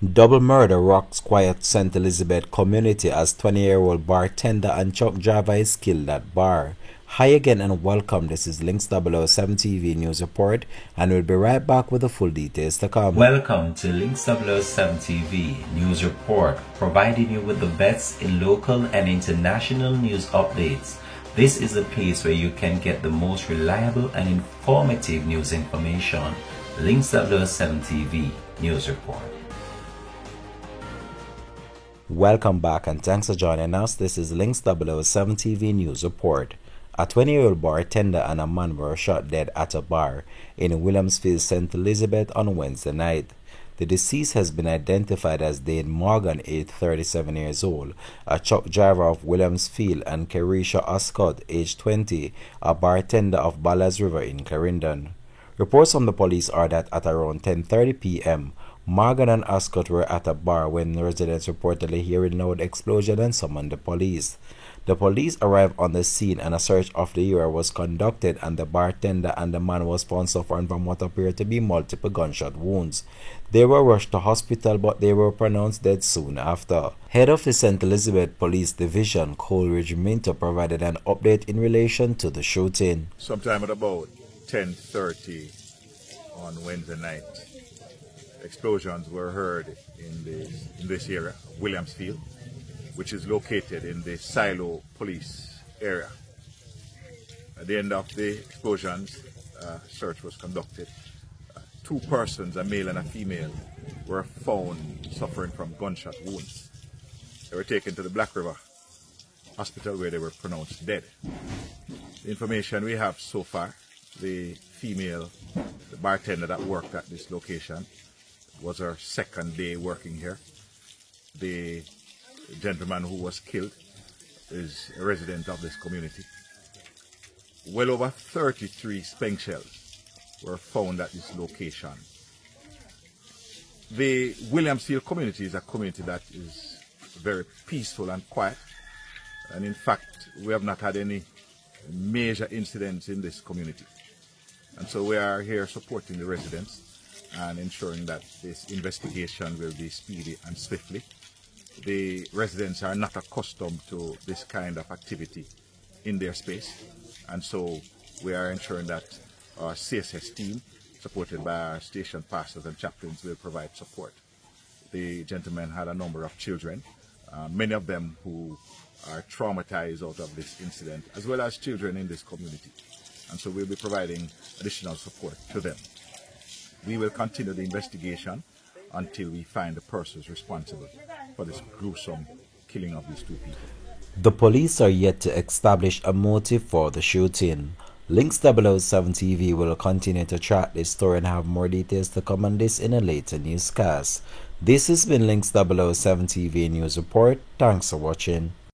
Double murder rocks quiet St. Elizabeth community as 20-year-old bartender and truck driver is killed at bar. Hi again and welcome. This is Links 007 TV News Report, and we'll be right back with the full details to come. Welcome to Links 007 TV News Report, providing you with the best in local and international news updates. This is a place where you can get the most reliable and informative news information. Links 007 TV News Report. Welcome back and thanks for joining us. This is Links 007 TV News Report. A 20-year-old bartender and a man were shot dead at a bar in Williamsfield, St. Elizabeth on Wednesday night. The deceased has been identified as Dane Morgan, aged 37 years old, a truck driver of Williamsfield, and Kerisha Oscott, aged 20, a bartender of Ballas River in Clarendon. Reports from the police are that at around 10:30 p.m., Morgan and Oscott were at a bar when residents reportedly hearing loud explosion and summoned the police. The police arrived on the scene and a search of the area was conducted, and the bartender and the man was found suffering from what appeared to be multiple gunshot wounds. They were rushed to hospital but they were pronounced dead soon after. Head of the St. Elizabeth Police Division, Coleridge Minto, provided an update in relation to the shooting. Sometime at about 10:30 on Wednesday night, explosions were heard in this area, Williamsfield, which is located in the Silo police area. At the end of the explosions, search was conducted. Two persons, a male and a female, were found suffering from gunshot wounds. They were taken to the Black River Hospital where they were pronounced dead. The information we have so far, the female, the bartender that worked at this location, was her second day working here. The gentleman who was killed is a resident of this community. Well over 33 spent shells were found at this location. The Williamsfield community is a community that is very peaceful and quiet, and in fact we have not had any major incidents in this community, and so we are here supporting the residents and ensuring that this investigation will be speedy and swiftly. The residents are not accustomed to this kind of activity in their space, and so we are ensuring that our CSS team, supported by our station pastors and chaplains, will provide support. The gentleman had a number of children, many of them who are traumatized out of this incident, as well as children in this community, and so we'll be providing additional support to them. We will continue the investigation until we find the persons responsible for this gruesome killing of these two people. The police are yet to establish a motive for the shooting. Links 007 TV will continue to track this story and have more details to come on this in a later newscast. This has been Links 007 TV News Report. Thanks for watching.